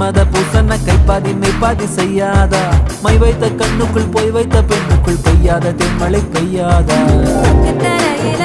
மன்மத பூசன கைப்பாதி மெய்ப்பாதி செய்யாதா my வைத்த கண்ணுக்குள் போய் வைத்த பெண்ணுக்குள் பெய்யாத தென்மழை பெய்யாதா தரையில